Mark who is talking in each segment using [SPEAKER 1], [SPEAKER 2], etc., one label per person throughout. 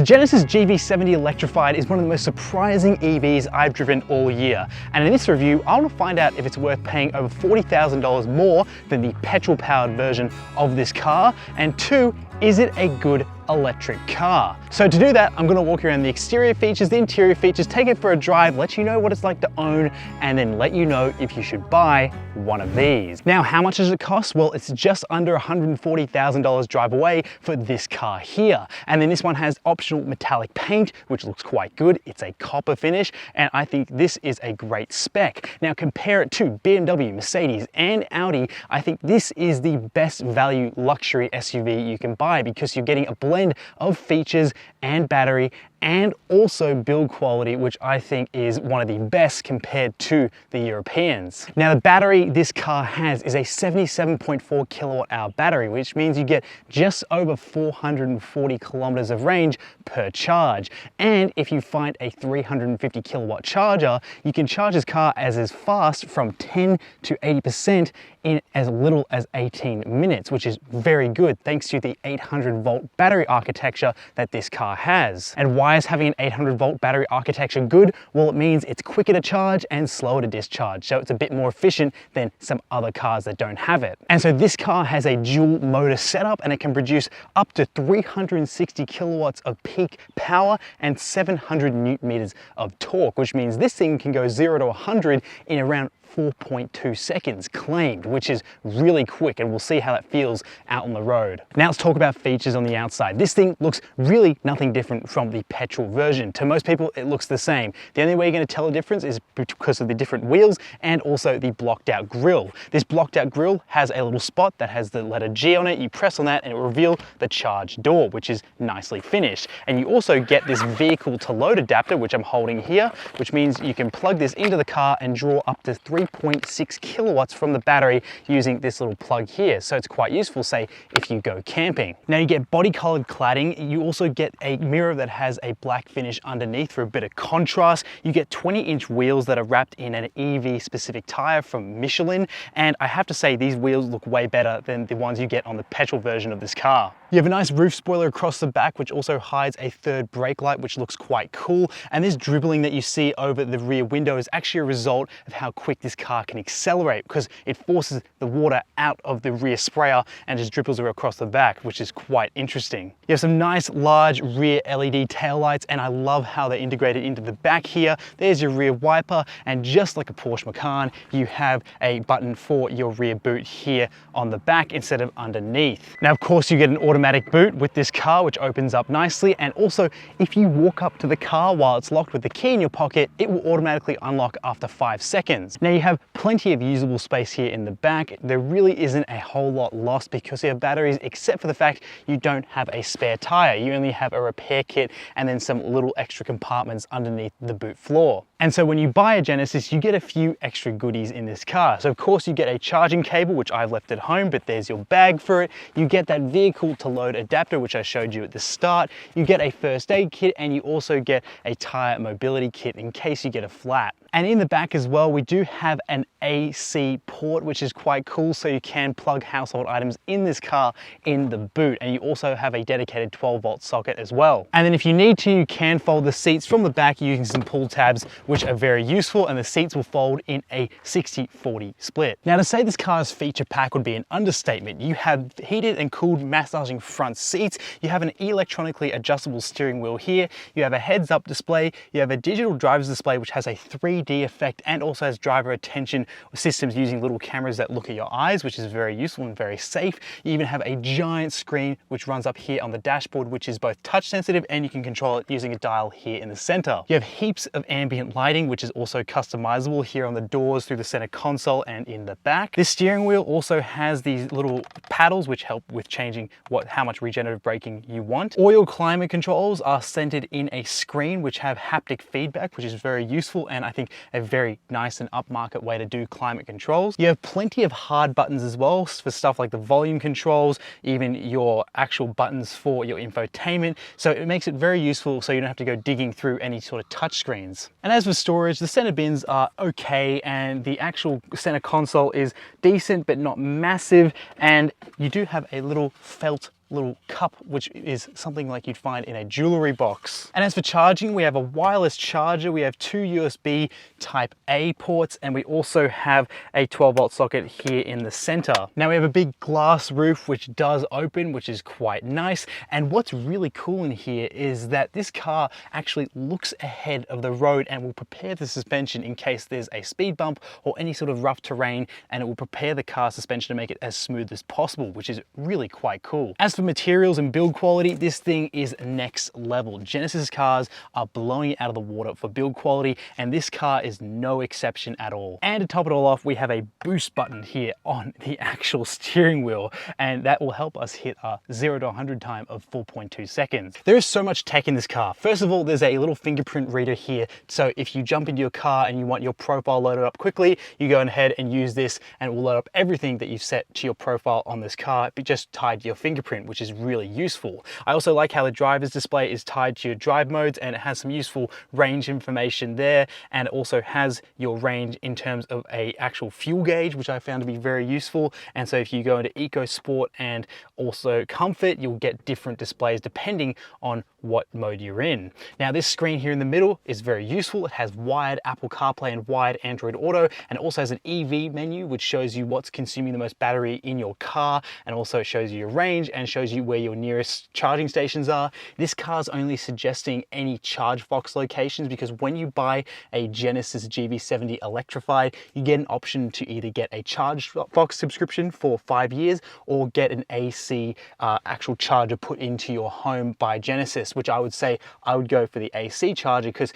[SPEAKER 1] The Genesis GV70 Electrified is one of the most surprising EVs I've driven all year. And in this review, I want to find out if it's worth paying over $40,000 more than the petrol-powered version of this car. And two, is it a good electric car? So to do that, I'm going to walk around the exterior features, the interior features, take it for a drive, let you know what it's like to own, and then let you know if you should buy one of these. Now, how much does it cost? Well, it's just under $140,000 drive away for this car here. And then this one has optional metallic paint, which looks quite good. It's a copper finish, and I think this is a great spec. Now, compare it to BMW, Mercedes, and Audi. I think this is the best value luxury SUV you can buy because you're getting a blend of features and battery and also build quality, which I think is one of the best compared to the Europeans. Now, the battery this car has is a 77.4 kilowatt hour battery, which means you get just over 440 kilometers of range per charge. And if you find a 350 kilowatt charger, you can charge this car as fast from 10 to 80% in as little as 18 minutes, which is very good thanks to the 800 volt battery architecture that this car has. And why is having an 800 volt battery architecture good? Well, it means it's quicker to charge and slower to discharge, so it's a bit more efficient than some other cars that don't have it. And so this car has a dual motor setup, and it can produce up to 360 kilowatts of peak power and 700 newton meters of torque, which means this thing can go 0 to 100 in around 4.2 seconds claimed, which is really quick, and we'll see how that feels out on the road. Now let's talk about features on the outside. This thing looks really nothing different from the petrol version. To most people, it looks the same. The only way you're going to tell the difference is because of the different wheels and also the blocked out grille. This blocked out grille has a little spot that has the letter G on it. You press on that and it will reveal the charge door, which is nicely finished. And you also get this vehicle to load adapter, which I'm holding here, which means you can plug this into the car and draw up to 3.6 kilowatts from the battery using this little plug here. So it's quite useful, say, if you go camping. Now you get body colored cladding. You also get a mirror that has a black finish underneath for a bit of contrast. You get 20-inch wheels that are wrapped in an EV specific tire from Michelin. And I have to say, these wheels look way better than the ones you get on the petrol version of this car. You have a nice roof spoiler across the back, which also hides a third brake light, which looks quite cool. And this dribbling that you see over the rear window is actually a result of how quick this car can accelerate, because it forces the water out of the rear sprayer and just dribbles across the back, which is quite interesting. You have some nice large rear LED taillights, and I love how they're integrated into the back here. There's your rear wiper, and just like a Porsche Macan, you have a button for your rear boot here on the back instead of underneath. Now, of course, you get an automatic boot with this car, which opens up nicely. And also, if you walk up to the car while it's locked with the key in your pocket, it will automatically unlock after 5 seconds. Now, you have plenty of usable space here in the back. There really isn't a whole lot lost because you have batteries, except for the fact you don't have a spare tire. You only have a repair kit and then some little extra compartments underneath the boot floor. And so when you buy a Genesis, you get a few extra goodies in this car. So of course you get a charging cable, which I've left at home, but there's your bag for it. You get that vehicle to load adapter, which I showed you at the start. You get a first aid kit, and you also get a tire mobility kit in case you get a flat. And in the back as well, we do have an AC port, which is quite cool, so you can plug household items in this car in the boot. And you also have a dedicated 12-volt socket as well. And then if you need to, you can fold the seats from the back using some pull tabs, which are very useful, and the seats will fold in a 60-40 split. Now, to say this car's feature pack would be an understatement. You have heated and cooled massaging front seats. You have an electronically adjustable steering wheel here. You have a heads-up display. You have a digital driver's display, which has a 3D effect and also has driver attention systems using little cameras that look at your eyes, which is very useful and very safe. You even have a giant screen which runs up here on the dashboard, which is both touch sensitive and you can control it using a dial here in the center. You have heaps of ambient lighting, which is also customizable here on the doors, through the center console, and in the back. This steering wheel also has these little paddles which help with changing how much regenerative braking you want. Oil climate controls are centered in a screen which have haptic feedback, which is very useful and I think a very nice and upmarket way to do climate controls. You have plenty of hard buttons as well for stuff like the volume controls, even your actual buttons for your infotainment. So it makes it very useful so you don't have to go digging through any sort of touch screens. And as for storage, the center bins are okay, and the actual center console is decent but not massive, and you do have a little felt little cup, which is something like you'd find in a jewelry box. And as for charging, we have a wireless charger. We have two USB Type A ports, and we also have a 12-volt socket here in the center. Now we have a big glass roof which does open, which is quite nice. And what's really cool in here is that this car actually looks ahead of the road and will prepare the suspension in case there's a speed bump or any sort of rough terrain, and it will prepare the car suspension to make it as smooth as possible, which is really quite cool. As for materials and build quality, this thing is next level. Genesis cars are blowing it out of the water for build quality, and this car is no exception at all. And to top it all off, we have a boost button here on the actual steering wheel, and that will help us hit a 0 to 100 time of 4.2 seconds. There is so much tech in this car. First of all, there's a little fingerprint reader here, so if you jump into your car and you want your profile loaded up quickly, you go ahead and use this, and it will load up everything that you've set to your profile on this car, but just tied to your fingerprint, which is really useful. I also like how the driver's display is tied to your drive modes, and it has some useful range information there, and it also has your range in terms of a actual fuel gauge, which I found to be very useful. And so if you go into Eco Sport and also Comfort, you'll get different displays depending on what mode you're in. Now this screen here in the middle is very useful. It has wired Apple CarPlay and wired Android Auto, and it also has an EV menu which shows you what's consuming the most battery in your car, and also shows you your range and shows you where your nearest charging stations are. This car's only suggesting any ChargeFox locations, because when you buy a Genesis GV70 Electrified, you get an option to either get a ChargeFox subscription for 5 years or get an AC actual charger put into your home by Genesis, which I would say I would go for the AC charger, because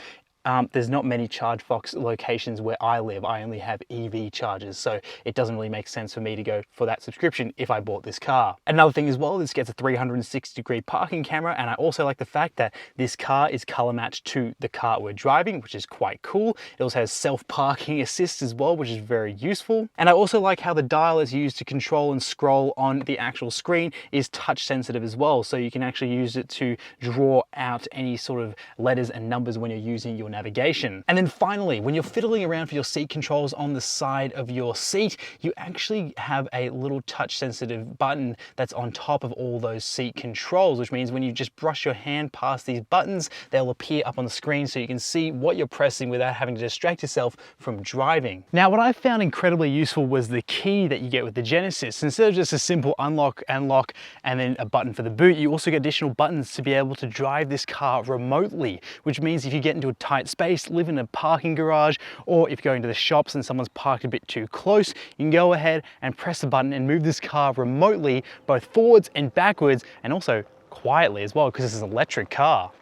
[SPEAKER 1] there's not many ChargeFox locations where I live. I only have EV chargers, so it doesn't really make sense for me to go for that subscription if I bought this car. Another thing as well, this gets a 360-degree parking camera, and I also like the fact that this car is color matched to the car we're driving, which is quite cool. It also has self-parking assist as well, which is very useful. And I also like how the dial is used to control and scroll on the actual screen is touch sensitive as well, so you can actually use it to draw out any sort of letters and numbers when you're using your navigation. And then finally, when you're fiddling around for your seat controls on the side of your seat, you actually have a little touch sensitive button that's on top of all those seat controls, which means when you just brush your hand past these buttons, they'll appear up on the screen so you can see what you're pressing without having to distract yourself from driving. Now, what I found incredibly useful was the key that you get with the Genesis. Instead of just a simple unlock and lock and then a button for the boot, you also get additional buttons to be able to drive this car remotely, which means if you get into a tight space, live in a parking garage, or if you're going to the shops and someone's parked a bit too close, you can go ahead and press the button and move this car remotely, both forwards and backwards, and also quietly as well, because this is an electric car.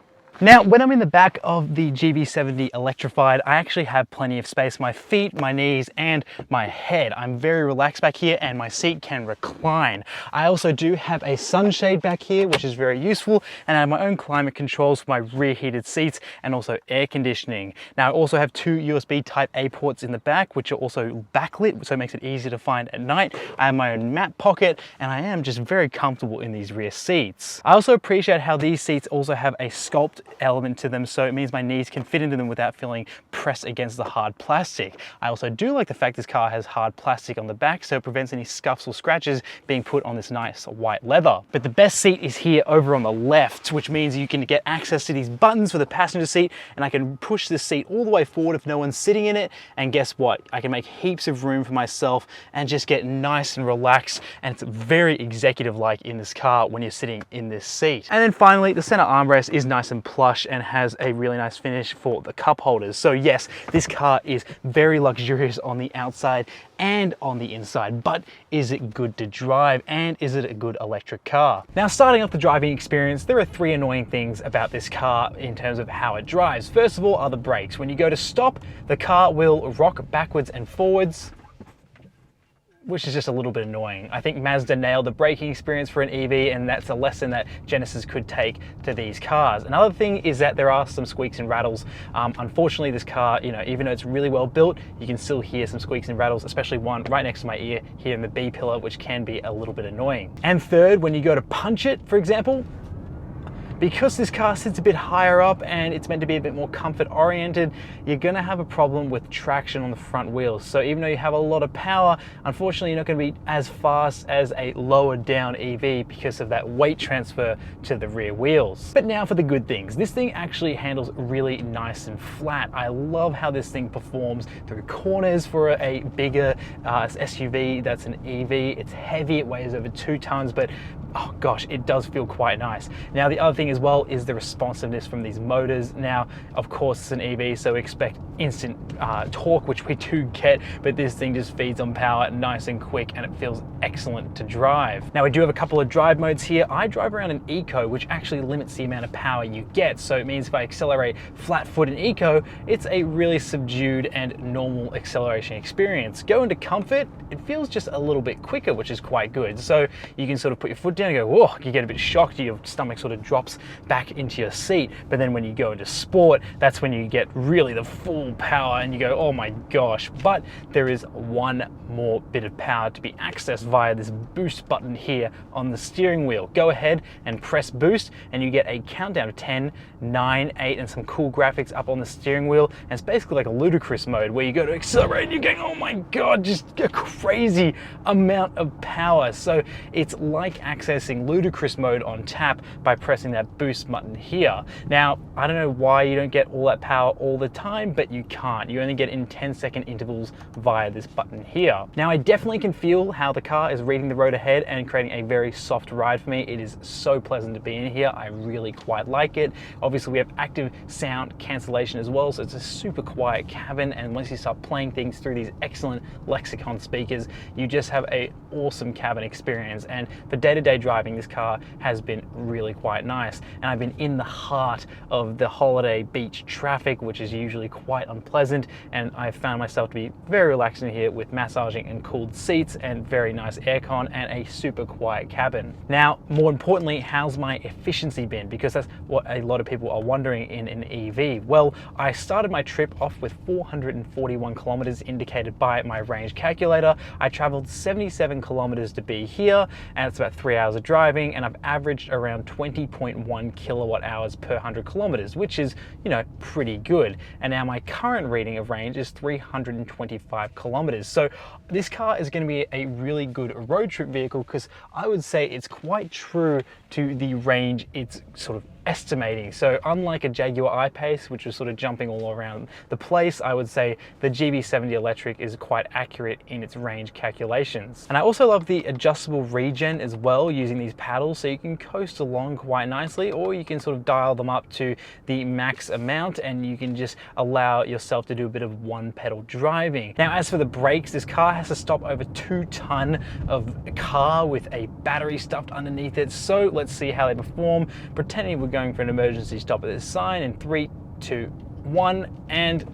[SPEAKER 1] Now, when I'm in the back of the GV70 Electrified, I actually have plenty of space for my feet, my knees, and my head. I'm very relaxed back here, and my seat can recline. I also do have a sunshade back here, which is very useful, and I have my own climate controls for my rear heated seats and also air conditioning. Now, I also have two USB Type A ports in the back, which are also backlit, so it makes it easier to find at night. I have my own mat pocket, and I am just very comfortable in these rear seats. I also appreciate how these seats also have a sculpt element to them, so it means my knees can fit into them without feeling pressed against the hard plastic. I also do like the fact this car has hard plastic on the back, so it prevents any scuffs or scratches being put on this nice white leather. But the best seat is here over on the left, which means you can get access to these buttons for the passenger seat, and I can push this seat all the way forward if no one's sitting in it, and guess what? I can make heaps of room for myself and just get nice and relaxed, and it's very executive-like in this car when you're sitting in this seat. And then finally, the center armrest is nice and plush and has a really nice finish for the cup holders. So yes, this car is very luxurious on the outside and on the inside, but is it good to drive, and is it a good electric car? Now, starting off the driving experience, there are three annoying things about this car in terms of how it drives. First of all are the brakes. When you go to stop, the car will rock backwards and forwards, which is just a little bit annoying. I think Mazda nailed the braking experience for an EV, and that's a lesson that Genesis could take to these cars. Another thing is that there are some squeaks and rattles. Unfortunately, this car, even though it's really well built, you can still hear some squeaks and rattles, especially one right next to my ear here in the B pillar, which can be a little bit annoying. And third, when you go to punch it, for example, because this car sits a bit higher up and it's meant to be a bit more comfort oriented, you're going to have a problem with traction on the front wheels. So even though you have a lot of power, unfortunately you're not going to be as fast as a lower down EV because of that weight transfer to the rear wheels. But now for the good things. This thing actually handles really nice and flat. I love how this thing performs through corners for a bigger SUV that's an EV. It's heavy, it weighs over 2 tons, but oh gosh, it does feel quite nice. Now the other thing as well is the responsiveness from these motors. Now of course it's an EV, so expect instant torque, which we do get, but this thing just feeds on power nice and quick and it feels excellent to drive. Now we do have a couple of drive modes here. I drive around in Eco, which actually limits the amount of power you get. So it means if I accelerate flat foot in Eco, it's a really subdued and normal acceleration experience. Go into Comfort, it feels just a little bit quicker, which is quite good. So you can sort of put your foot down and go, whoa, you get a bit shocked, your stomach sort of drops back into your seat. But then when you go into Sport, that's when you get really the full power and you go, oh my gosh. But there is one more bit of power to be accessed via this boost button here on the steering wheel. Go ahead and press boost and you get a countdown of 10, 9, 8 and some cool graphics up on the steering wheel. And it's basically like a ludicrous mode where you go to accelerate and you're going, oh my god, just a crazy amount of power. So it's like accessing ludicrous mode on tap by pressing that boost button here. Now I don't know why you don't get all that power all the time, but you can't. You only get in 10-second intervals via this button here. Now I definitely can feel how the car is reading the road ahead and creating a very soft ride for me. It is so pleasant to be in here. I really quite like it. Obviously we have active sound cancellation as well, so it's a super quiet cabin, and once you start playing things through these excellent Lexicon speakers, you just have an awesome cabin experience. And for day-to-day driving, this car has been really quite nice. And I've been in the heart of the holiday beach traffic, which is usually quite unpleasant, and I've found myself to be very relaxed in here with massaging and cooled seats and very nice aircon and a super quiet cabin. Now, more importantly, how's my efficiency been? Because that's what a lot of people are wondering in an EV. Well, I started my trip off with 441 kilometers indicated by my range calculator. I traveled 77 kilometers to be here, and it's about 3 hours of driving, and I've averaged around 20.1 kilowatt hours per 100 kilometers, which is, you know, pretty good. And now my current reading of range is 325 kilometers. So this car is going to be a really good road trip vehicle, because I would say it's quite true to the range it's sort of estimating. So unlike a Jaguar I-Pace, which was sort of jumping all around the place, I would say the GV70 Electric is quite accurate in its range calculations. And I also love the adjustable regen as well, using these paddles, so you can coast along quite nicely, or you can sort of dial them up to the max amount and you can just allow yourself to do a bit of one pedal driving. Now as for the brakes, this car has to stop over 2 ton of car with a battery stuffed underneath it. So let's see how they perform, pretending we're going for an emergency stop at this sign in 3, 2, 1, and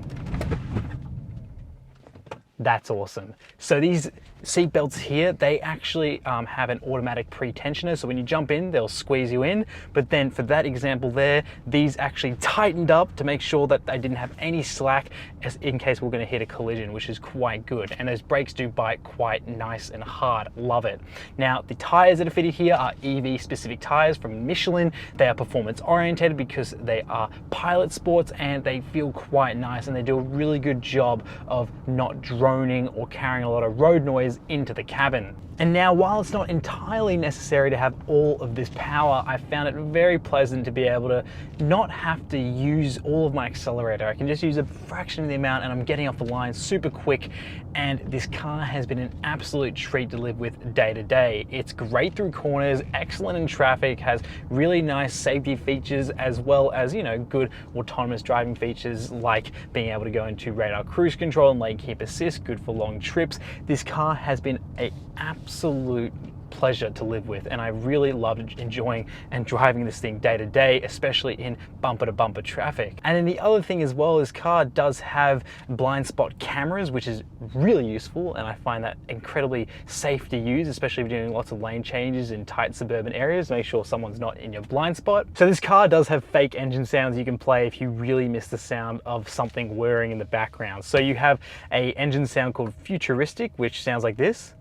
[SPEAKER 1] that's awesome. So these seat belts here, they actually have an automatic pre-tensioner, so when you jump in they'll squeeze you in, but then for that example there, these actually tightened up to make sure that they didn't have any slack as in case we're going to hit a collision, which is quite good. And those brakes do bite quite nice and hard. Love it. Now the tires that are fitted here are EV specific tires from Michelin. They are performance oriented because they are pilot sports, and they feel quite nice, and they do a really good job of not droning or carrying a lot of road noise into the cabin. And now, while it's not entirely necessary to have all of this power, I found it very pleasant to be able to not have to use all of my accelerator. I can just use a fraction of the amount and I'm getting off the line super quick. And this car has been an absolute treat to live with day to day. It's great through corners, excellent in traffic, has really nice safety features, as well as, you know, good autonomous driving features like being able to go into radar cruise control and lane keep assist, good for long trips. This car has been an absolute pleasure to live with, and I really loved enjoying and driving this thing day to day, especially in bumper to bumper traffic. And then the other thing as well, this car does have blind spot cameras, which is really useful, and I find that incredibly safe to use, especially if you're doing lots of lane changes in tight suburban areas. Make sure someone's not in your blind spot. So this car does have fake engine sounds you can play if you really miss the sound of something whirring in the background. So you have an engine sound called Futuristic, which sounds like this.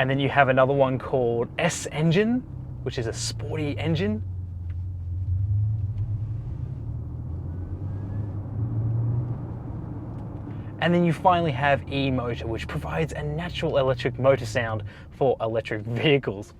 [SPEAKER 1] And then you have another one called S Engine, which is a sporty engine. And then you finally have E-motor, which provides a natural electric motor sound for electric vehicles.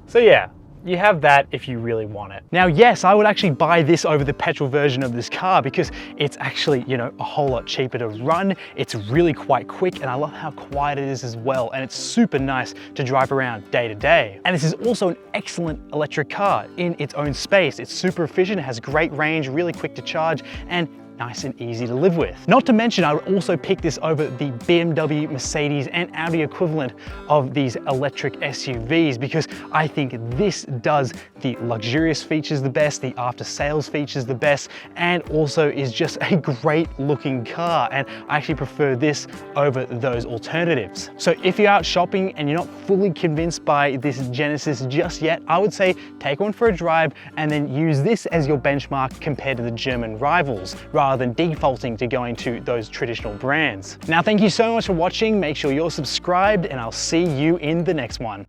[SPEAKER 1] So yeah, you have that if you really want it. Now, yes, I would actually buy this over the petrol version of this car because it's actually, you know, a whole lot cheaper to run. It's really quite quick, and I love how quiet it is as well. And it's super nice to drive around day to day. And this is also an excellent electric car in its own space. It's super efficient, it has great range, really quick to charge, and nice and easy to live with. Not to mention, I would also pick this over the BMW, Mercedes, and Audi equivalent of these electric SUVs because I think this does the luxurious features the best, the after sales features the best, and also is just a great looking car. And I actually prefer this over those alternatives. So if you're out shopping and you're not fully convinced by this Genesis just yet, I would say take one for a drive and then use this as your benchmark compared to the German rivals, rather than defaulting to going to those traditional brands. Now, thank you so much for watching. Make sure you're subscribed, and I'll see you in the next one.